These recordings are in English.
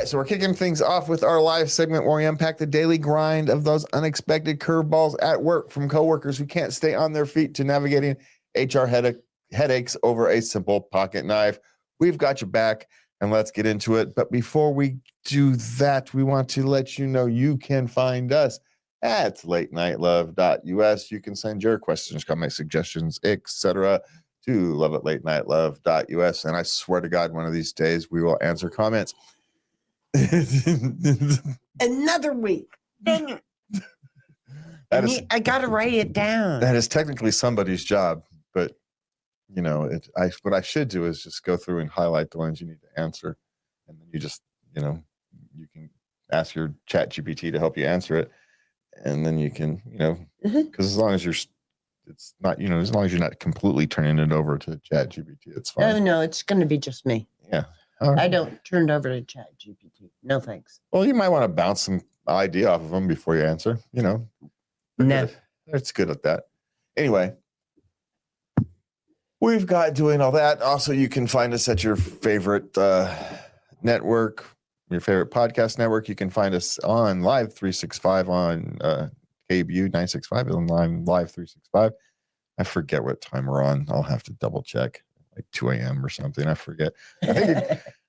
right, so we're kicking things off with our live segment where we unpack the daily grind of those unexpected curveballs at work, from coworkers who can't stay on their feet to navigating HR headaches over a simple pocket knife. We've got your back, and let's get into it. But before we do that, we want to let you know you can find us at latenightLove.us. You can send your questions, comments, suggestions, etc. to love@latenightLove.us. And I swear to God, one of these days we will answer comments. Another week. Dang it. I got to write it down. That is technically somebody's job, but you know, what I should do is just go through and highlight the ones you need to answer, and then you just, you can ask your chat GPT to help you answer it, and then you can, because as long as as long as you're not completely turning it over to chat GPT, it's fine. Oh no, it's going to be just me. Yeah. I don't turn it over to chat GPT. No thanks. Well, you might want to bounce some idea off of them before you answer, No. It's good at that. Anyway, we've got doing all that. Also, you can find us at your favorite network, your favorite podcast network. You can find us on Live 365 on KBU 965 and Live 365. I forget what time we're on. I'll have to double check, like 2 a.m. or something. I forget.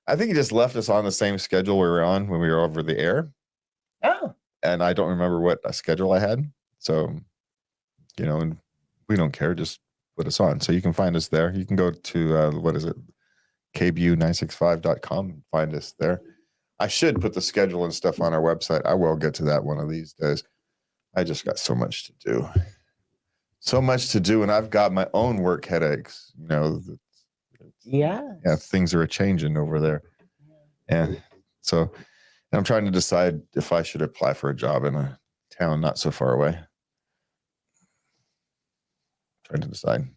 I think he just left us on the same schedule we were on when we were over the air. Oh. And I don't remember what schedule I had. So, and we don't care. Just put us on. So you can find us there. You can go to, kbu965.com and find us there. I should put the schedule and stuff on our website. I will get to that one of these days. I just got so much to do. And I've got my own work headaches. Yeah, things are changing over there. And so I'm trying to decide if I should apply for a job in a town not so far away. Trying to decide.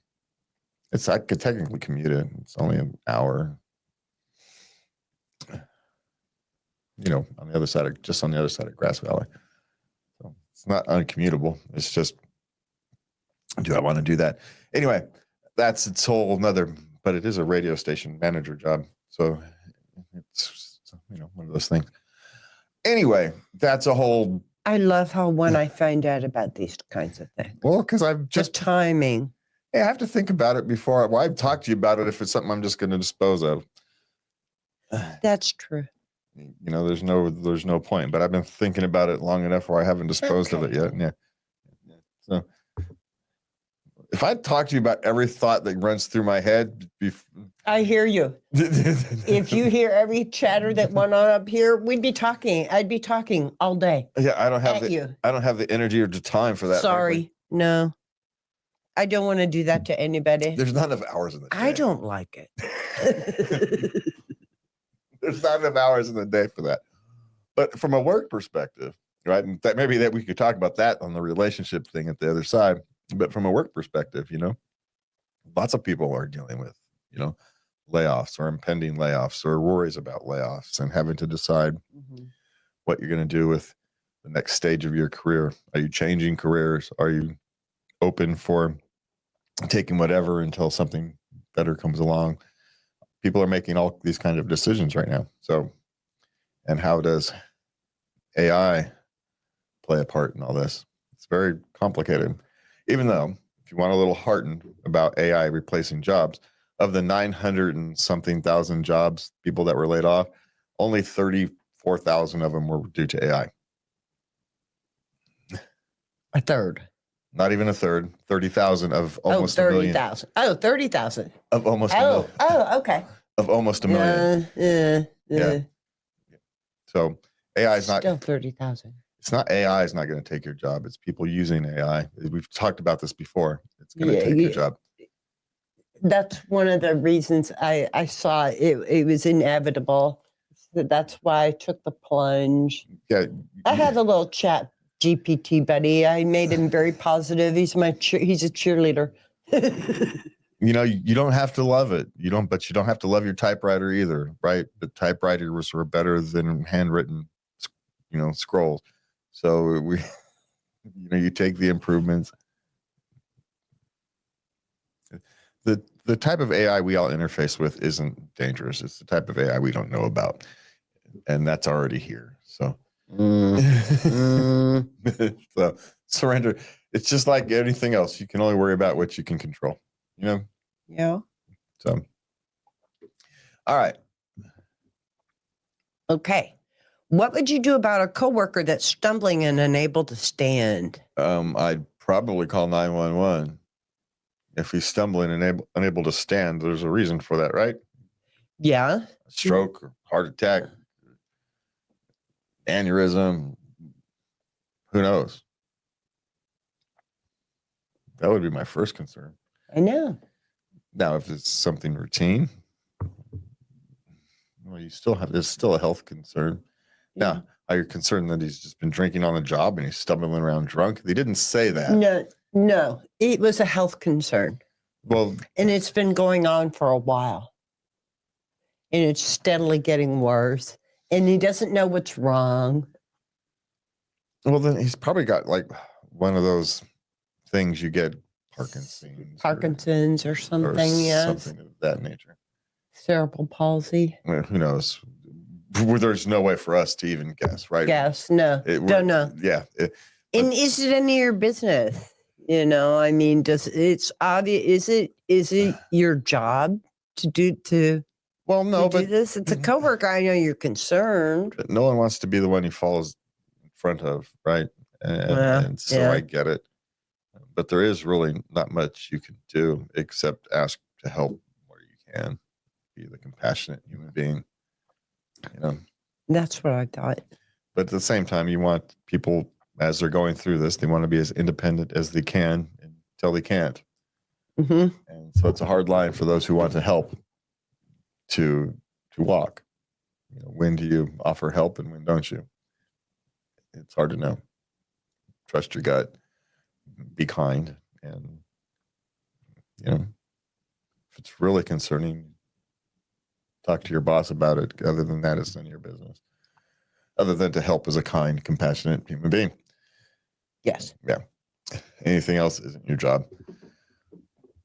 I could technically commute it. It's only an hour. On the other side of Grass Valley. So it's not uncommutable. It's just, do I want to do that? Anyway, that's its whole another, but it is a radio station manager job. So it's, one of those things. Anyway, that's a whole. I love how when I find out about these kinds of things. Well, because I've just. The timing. Yeah, I have to think about it before. I've talked to you about it if it's something I'm just going to dispose of. That's true. There's no point, but I've been thinking about it long enough where I haven't disposed of it yet. Yeah. So if I talk to you about every thought that runs through my head, I hear you. If you hear every chatter that went on up here, we'd be talking. I'd be talking all day. Yeah, I don't have the energy or the time for that. Sorry, frankly. No. I don't want to do that to anybody. There's not enough hours in the day. I don't like it. There's not enough hours in the day for that. But from a work perspective, right? And maybe we could talk about that on the relationship thing at the other side. But from a work perspective, lots of people are dealing with, layoffs or impending layoffs or worries about layoffs and having to decide what you're going to do with the next stage of your career. Are you changing careers? Are you open for taking whatever until something better comes along? People are making all these kind of decisions right now. So, and how does AI play a part in all this? It's very complicated. Even though, if you want a little heartened about AI replacing jobs, of the 900 and something thousand jobs, people that were laid off, only 34,000 of them were due to AI. A third. Not even a third. 30,000 of almost 30,000. Oh, 30,000. Of almost a million. Oh, okay. Of almost a million. Yeah. So AI is not still 30,000. It's not AI is not going to take your job. It's people using AI. We've talked about this before. It's going to take your job. That's one of the reasons I saw it was inevitable. That's why I took the plunge. Yeah. I had a little chat GPT buddy. I made him very positive. He's he's a cheerleader. You don't have to love it. But you don't have to love your typewriter either, right? The typewriters were better than handwritten, scrolls. So you take the improvements. The type of AI we all interface with isn't dangerous. It's the type of AI we don't know about. and that's already here. So, Mm. so surrender. It's just like anything else. You can only worry about what you can control. You know. Yeah. So, all right. Okay. What would you do about a coworker that's stumbling and unable to stand? I'd probably call 911 if he's stumbling and unable to stand. There's a reason for that, right? Yeah. A stroke, or heart attack, aneurysm. Who knows? That would be my first concern. I know. Now, if it's something routine, well, there's still a health concern. Yeah. Now, are you concerned that he's just been drinking on the job and he's stumbling around drunk? They didn't say that. No, it was a health concern. Well, and it's been going on for a while. And it's steadily getting worse. And he doesn't know what's wrong. well, then he's probably got like one of those things you get Parkinson's or something, yes. Something of that nature. Cerebral palsy. Well, who knows? There's no way for us to even guess, right? Yes, no. Don't know. Yeah. And is it any of your business? You know, I mean, it's obvious. Is it your job to do well, no, do this? It's a coworker. I know you're concerned. But no one wants to be the one he falls in front of, right? And so I get it. But there is really not much you can do except ask to help where you can. Be the compassionate human being. You know. That's what I thought. But at the same time, you want people, as they're going through this, they want to be as independent as they can until they can't. Mm-hmm. And so it's a hard line for those who want to help to walk. You know, when do you offer help and when don't you? It's hard to know. Trust your gut. Be kind. And, you know, if it's really concerning, talk to your boss about it. Other than that, it's none of your business. Other than to help as a kind, compassionate human being. Yes. Yeah. Anything else isn't your job.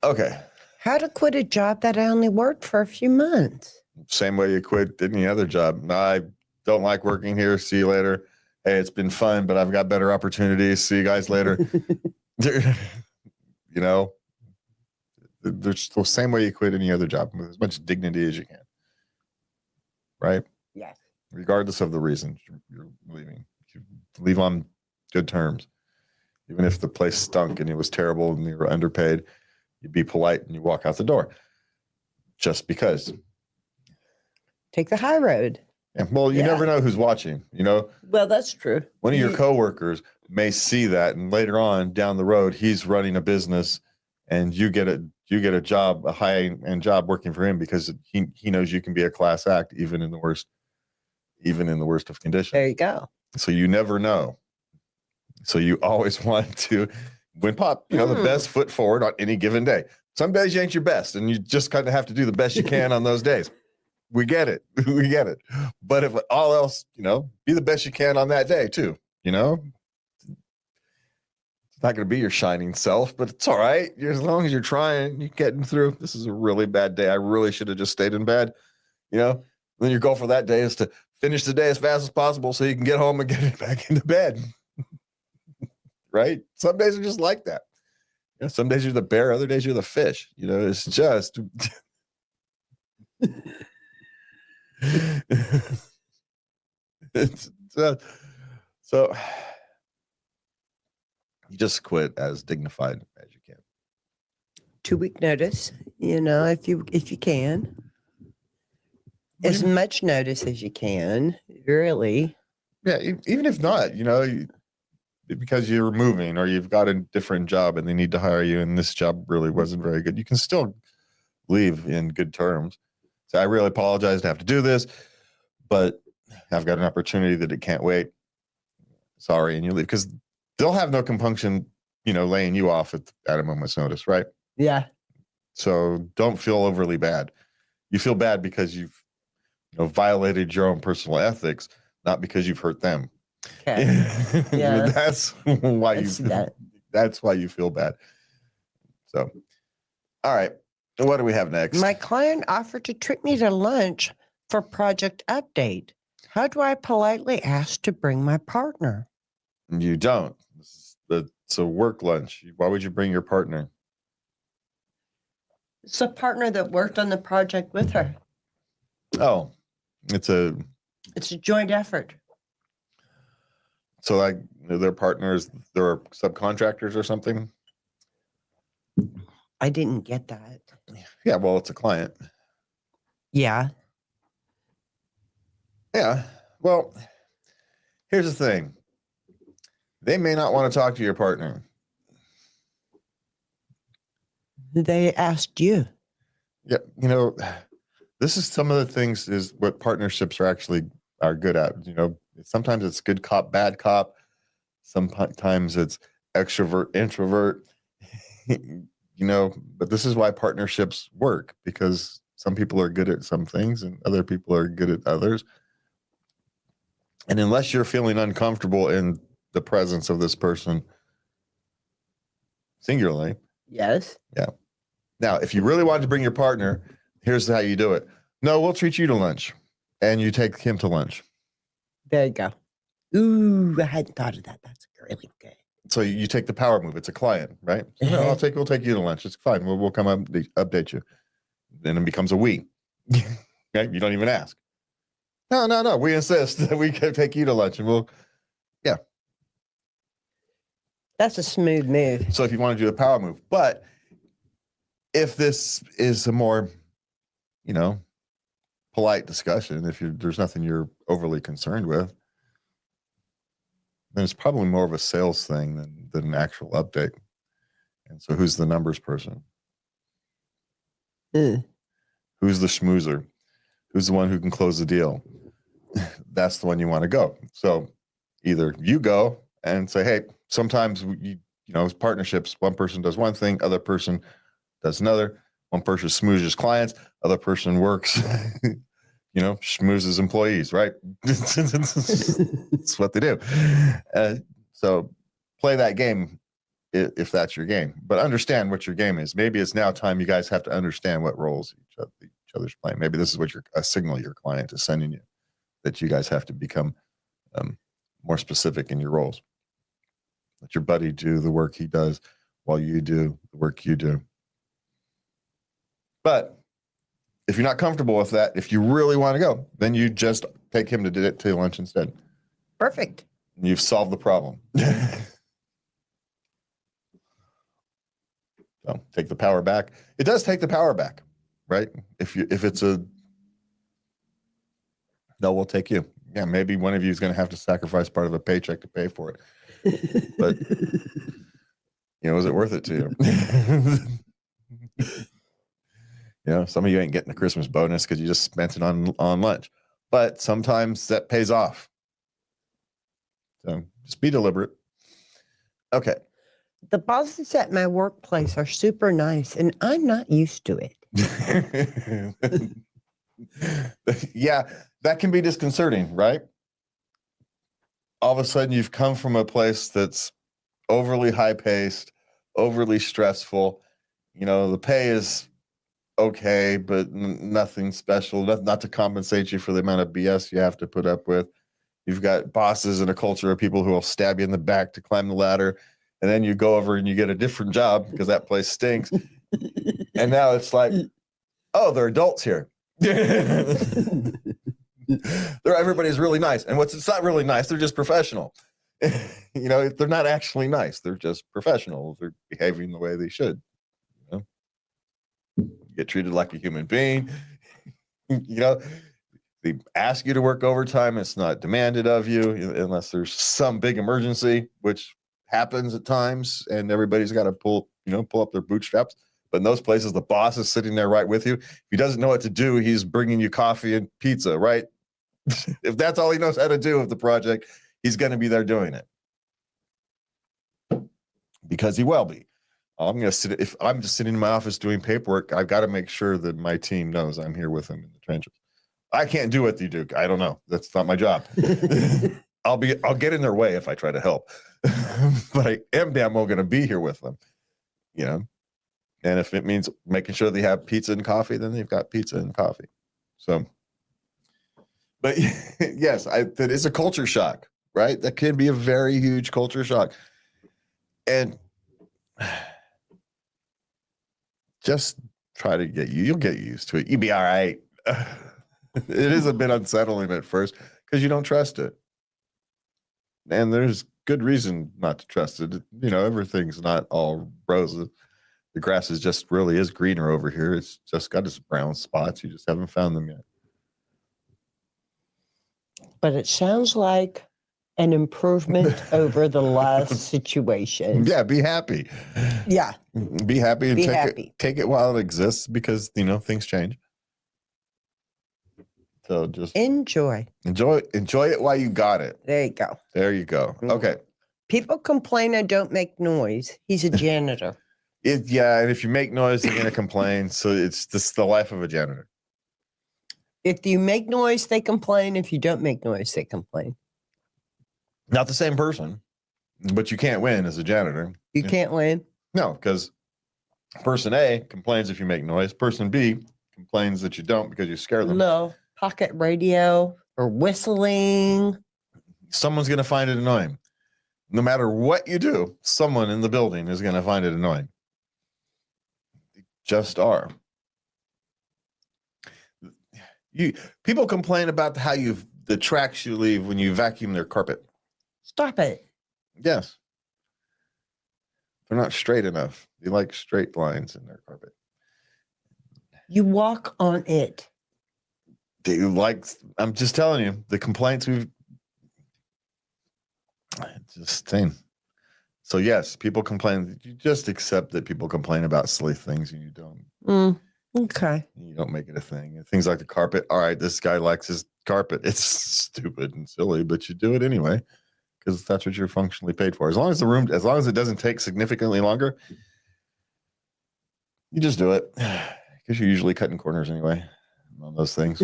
Okay. How to quit a job that I only worked for a few months. Same way you quit any other job. I don't like working here. See you later. Hey, it's been fun, but I've got better opportunities. See you guys later. You know, there's the same way you quit any other job with as much dignity as you can. Right? Yes. Regardless of the reason you're leaving. You leave on good terms. Even if the place stunk and it was terrible and you were underpaid, you be polite and you walk out the door. Just because. Take the high road. Yeah, well, you never know who's watching, you know? Well, that's true. One of your coworkers may see that, and later on down the road, he's running a business and you get a job, a high-end job working for him because he knows you can be a class act even in the worst of conditions. There you go. So you never know. So you always want to the best foot forward on any given day. Some days you ain't your best, and you just kind of have to do the best you can on those days. We get it. We get it. But if all else, be the best you can on that day too, It's not going to be your shining self, but it's all right. As long as you're trying, you're getting through. This is a really bad day. I really should have just stayed in bed, Then your goal for that day is to finish the day as fast as possible so you can get home and get back into bed. Right? Some days are just like that. Some days you're the bear, other days you're the fish. It's just so you just quit as dignified as you can. 2-week notice, if you can. As much notice as you can, really. Yeah, even if not, because you're moving or you've got a different job and they need to hire you and this job really wasn't very good, you can still leave in good terms. So I really apologize to have to do this, but I've got an opportunity that it can't wait. Sorry, and you leave because they'll have no compunction, laying you off at a moment's notice, right? Yeah. So don't feel overly bad. You feel bad because you've violated your own personal ethics, not because you've hurt them. Okay. Yeah. That's why you feel bad. So, all right. What do we have next? My client offered to treat me to lunch for project update. How do I politely ask to bring my partner? You don't. It's a work lunch. Why would you bring your partner? It's a partner that worked on the project with her. Oh, it's a joint effort. so like their partners, they're subcontractors or something. I didn't get that. Yeah, well, it's a client. Yeah. Yeah. Well, here's the thing. They may not want to talk to your partner. They asked you. Yeah, this is some of the things is what partnerships are good at. Sometimes it's good cop, bad cop. Sometimes it's extrovert, introvert. But this is why partnerships work, because some people are good at some things and other people are good at others. And unless you're feeling uncomfortable in the presence of this person singularly. Yes. Yeah. Now, if you really wanted to bring your partner, here's how you do it. No, we'll treat you to lunch and you take him to lunch. There you go. Ooh, I hadn't thought of that. That's really good. So you take the power move. It's a client, right? So, no, we'll take you to lunch. It's fine. We'll come up, update you. Then it becomes a we. Okay? You don't even ask. No. We insist that we can take you to lunch and yeah. That's a smooth move. So if you want to do a power move, but if this is a more, polite discussion, if there's nothing you're overly concerned with, then it's probably more of a sales thing than an actual update. And so who's the numbers person? Who's the schmoozer? Who's the one who can close the deal? That's the one you want to go. So either you go and say, hey, sometimes as partnerships, one person does one thing, other person does another. One person smoozes clients, other person works, schmoozes employees, right? That's what they do. So play that game if that's your game, but understand what your game is. Maybe it's now time you guys have to understand what roles each other's playing. Maybe this is what a signal your client is sending you, that you guys have to become more specific in your roles. Let your buddy do the work he does while you do the work you do. But if you're not comfortable with that, if you really want to go, then you just take him to lunch instead. Perfect. You've solved the problem. So take the power back. It does take the power back, right? If it's no, we'll take you. Yeah, maybe one of you is going to have to sacrifice part of a paycheck to pay for it. But is it worth it to you? Some of you ain't getting a Christmas bonus because you just spent it on lunch. But sometimes that pays off. So just be deliberate. Okay. The bosses at my workplace are super nice, and I'm not used to it. Yeah, that can be disconcerting, right? All of a sudden, you've come from a place that's overly high-paced, overly stressful. The pay is okay, but nothing special, not to compensate you for the amount of BS you have to put up with. You've got bosses and a culture of people who will stab you in the back to climb the ladder. And then you go over and you get a different job because that place stinks. And now it's like, oh, they're adults here. Everybody's really nice. And it's not really nice. They're just professional. They're not actually nice. They're just professional. They're behaving the way they should. You get treated like a human being. They ask you to work overtime. It's not demanded of you unless there's some big emergency, which happens at times, and everybody's got to pull up their bootstraps. But in those places, the boss is sitting there right with you. If he doesn't know what to do, he's bringing you coffee and pizza, right? If that's all he knows how to do with the project, he's going to be there doing it because he will be. I'm going to sit. If I'm just sitting in my office doing paperwork, I've got to make sure that my team knows I'm here with them in the trenches. I can't do what you do. I don't know. That's not my job. I'll get in their way if I try to help, but I am damn well going to be here with them, and if it means making sure they have pizza and coffee, then they've got pizza and coffee. So, But yes, that is a culture shock, right? That can be a very huge culture shock. And just try to you'll get used to it. You'll be all right. It is a bit unsettling at first because you don't trust it. And there's good reason not to trust it. You know, everything's not all roses. The grass really is greener over here. It's just got its brown spots. You just haven't found them yet. But it sounds like an improvement over the last situation. Yeah, be happy. Yeah. Be happy and Be happy. Take it while it exists because, you know, things change. So just enjoy it while you got it. There you go. There you go. Okay. People complain I don't make noise. He's a janitor. Yeah, and if you make noise, they're going to complain. So it's just the life of a janitor. If you make noise, they complain. If you don't make noise, they complain. Not the same person, but you can't win as a janitor. You can't win? No, because person A complains if you make noise. Person B complains that you don't because you scare them. No. Pocket radio or whistling. Someone's going to find it annoying. No matter what you do, someone in the building is going to find it annoying. They just are. People complain about the tracks you leave when you vacuum their carpet. Stop it. Yes. They're not straight enough. They like straight lines in their carpet. You walk on it. I'm just telling you, the complaints just saying. So yes, people complain. You just accept that people complain about silly things and you don't. Okay. You don't make it a thing. Things like the carpet. All right, this guy likes his carpet. It's stupid and silly, but you do it anyway because that's what you're functionally paid for. As long as it doesn't take significantly longer, you just do it because you're usually cutting corners anyway on those things.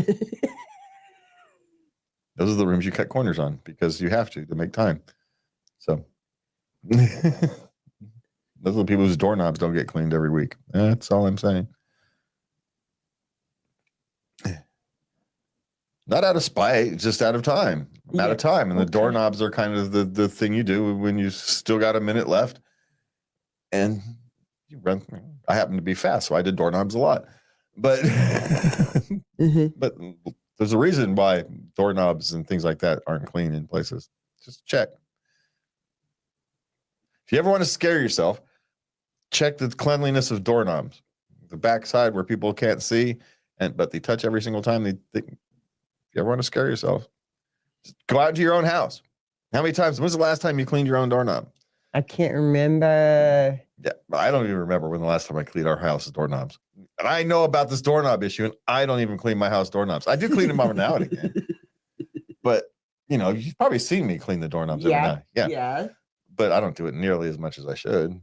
Those are the rooms you cut corners on because you have to make time. So those are the people whose doorknobs don't get cleaned every week. That's all I'm saying. Not out of spite, just out of time. Out of time. And the doorknobs are kind of the thing you do when you still got a minute left. And you run. I happen to be fast, so I did doorknobs a lot. But but there's a reason why doorknobs and things like that aren't clean in places. Just check. If you ever want to scare yourself, check the cleanliness of doorknobs. The backside where people can't see, but they touch every single time if you ever want to scare yourself, just go out into your own house. How many times? When's the last time you cleaned your own doorknob? I can't remember. Yeah, I don't even remember when the last time I cleaned our house's doorknobs. And I know about this doorknob issue, and I don't even clean my house doorknobs. I do clean them every now and again. But, you know, you've probably seen me clean the doorknobs every now. Yeah. But I don't do it nearly as much as I should. And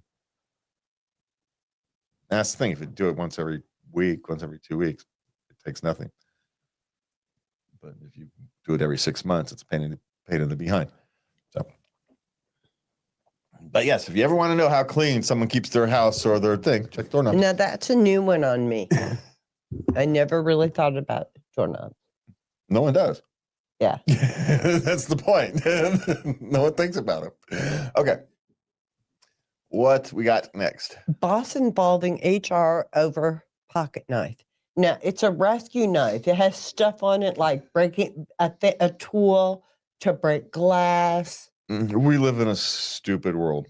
that's the thing. If you do it once every week, once every 2 weeks, it takes nothing. But if you do it every 6 months, it's a pain in the behind. So, but yes, if you ever want to know how clean someone keeps their house or their thing, check doorknob. Now that's a new one on me. I never really thought about doorknobs. No one does. Yeah. That's the point. No one thinks about it. Okay. What we got next? Boss involving HR over pocket knife. Now, it's a rescue knife. It has stuff on it like breaking a tool to break glass. We live in a stupid world.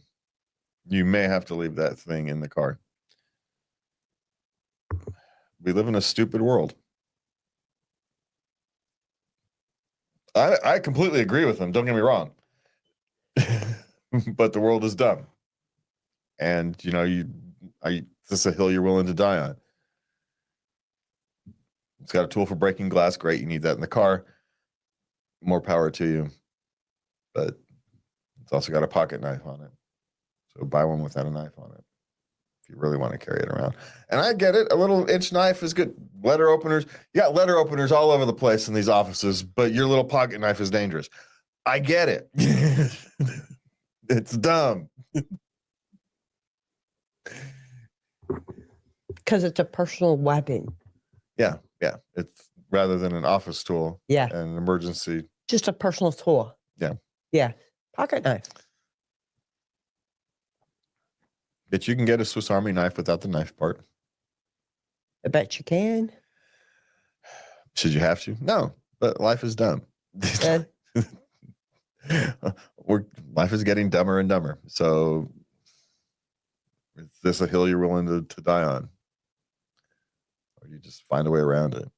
You may have to leave that thing in the car. We live in a stupid world. I completely agree with them. Don't get me wrong. But the world is dumb. And, you know, this is a hill you're willing to die on. It's got a tool for breaking glass. Great. You need that in the car. More power to you. But it's also got a pocket knife on it. So buy one without a knife on it if you really want to carry it around. And I get it. A little inch knife is good. Letter openers. You got letter openers all over the place in these offices, but your little pocket knife is dangerous. I get it. It's dumb. Because it's a personal weapon. Yeah. rather than an office tool. Yeah. And an emergency. Just a personal tool. Yeah. Yeah. Pocket knife. But you can get a Swiss Army knife without the knife part. I bet you can. Should you have to? No, but life is dumb. Life is getting dumber and dumber. So is this a hill you're willing to die on? Or you just find a way around it?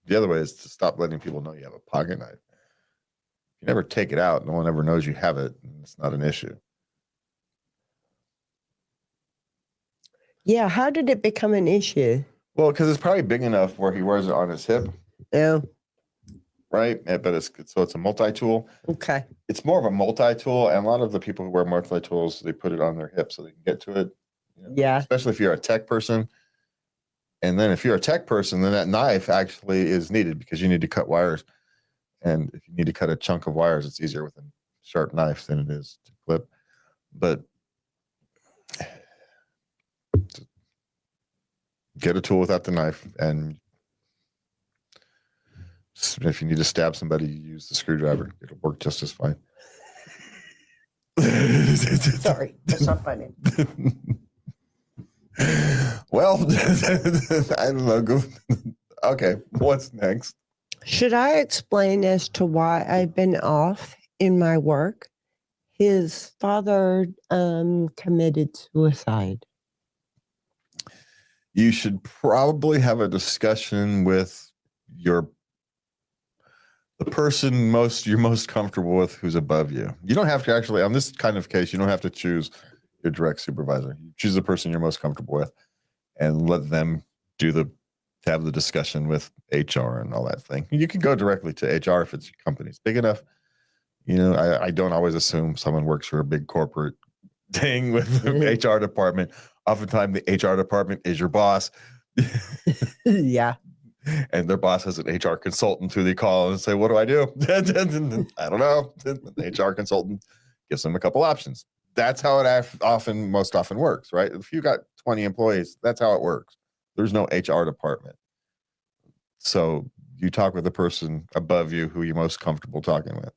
The other way is to stop letting people know you have a pocket knife. If you never take it out, no one ever knows you have it, and it's not an issue. Yeah. How did it become an issue? Well, because it's probably big enough where he wears it on his hip. Yeah. Right? But it's a multi-tool. Okay. It's more of a multi-tool, and a lot of the people who wear multi-tools, they put it on their hip so they can get to it. Yeah. Especially if you're a tech person. And then if you're a tech person, then that knife actually is needed because you need to cut wires. And if you need to cut a chunk of wires, it's easier with a sharp knife than it is to clip. But get a tool without the knife, and if you need to stab somebody, you use the screwdriver. It'll work just as fine. Sorry, that's not funny. Well, I don't know. Okay, what's next? Should I explain as to why I've been off in my work? His father committed suicide. You should probably have a discussion with the person you're most comfortable with who's above you. You don't have to actually, on this kind of case, you don't have to choose your direct supervisor. You choose the person you're most comfortable with and let them have the discussion with HR and all that thing. You can go directly to HR if it's your company's big enough. I don't always assume someone works for a big corporate thing with the HR department. Oftentimes the HR department is your boss. Yeah. And their boss has an HR consultant who they call and say, what do I do? I don't know. The HR consultant gives them a couple options. That's how it most often works, right? If you got 20 employees, that's how it works. There's no HR department. So you talk with the person above you who you're most comfortable talking with.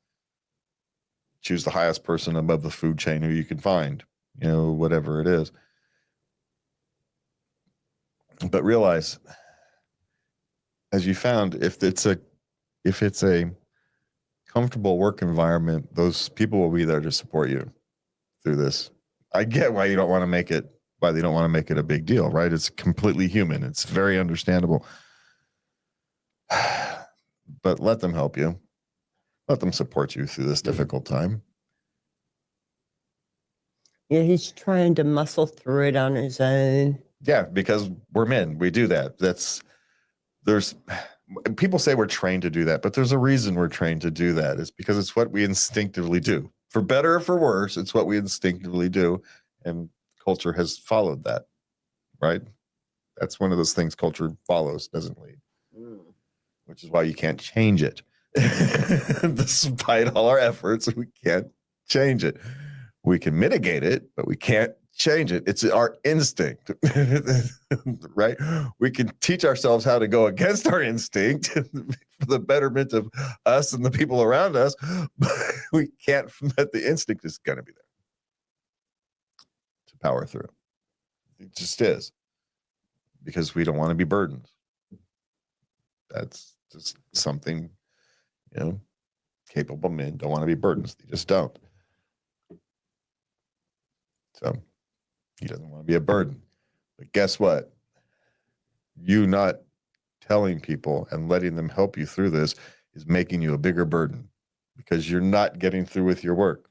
Choose the highest person above the food chain who you can find, whatever it is. But realize, as you found, if it's a comfortable work environment, those people will be there to support you through this. I get why they don't want to make it a big deal, right? It's completely human. It's very understandable. But let them help you. Let them support you through this difficult time. Yeah, he's trying to muscle through it on his own. Yeah, because we're men. We do that. People say we're trained to do that, but there's a reason we're trained to do that. It's because it's what we instinctively do. For better or for worse, it's what we instinctively do. And culture has followed that, right? That's one of those things culture follows, doesn't lead. Which is why you can't change it. Despite all our efforts, we can't change it. We can mitigate it, but we can't change it. It's our instinct, right? We can teach ourselves how to go against our instinct for the betterment of us and the people around us, but we can't, but the instinct is going to be there to power through. It just is, because we don't want to be burdened. That's just something, capable men don't want to be burdens. They just don't. So he doesn't want to be a burden. But guess what? You not telling people and letting them help you through this is making you a bigger burden because you're not getting through with your work.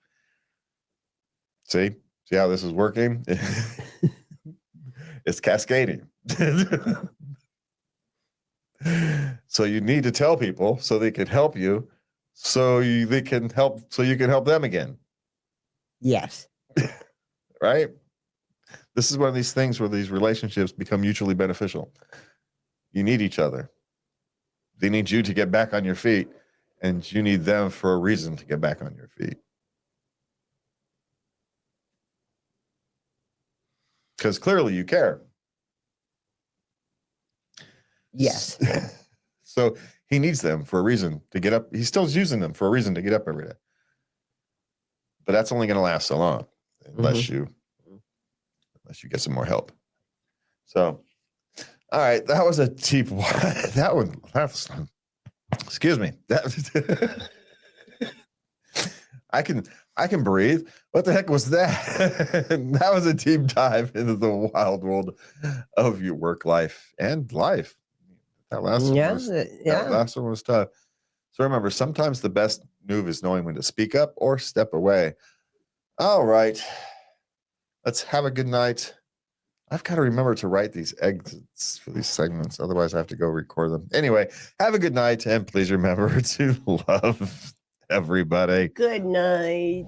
See how this is working? It's cascading. So you need to tell people so they can help you, so you can help them again. Yes. Right? This is one of these things where these relationships become mutually beneficial. You need each other. They need you to get back on your feet, and you need them for a reason to get back on your feet. Because clearly you care. Yes. So he needs them for a reason to get up. He's still using them for a reason to get up every day. But that's only going to last so long unless you get some more help. So, all right, that was a deep one. That was, excuse me. That I can breathe. What the heck was that? That was a deep dive into the wild world of your work life and life. That last one was tough. So remember, sometimes the best move is knowing when to speak up or step away. All right. Let's have a good night. I've got to remember to write these exits for these segments. Otherwise, I have to go record them. Anyway, have a good night. And please remember to love everybody. Good night.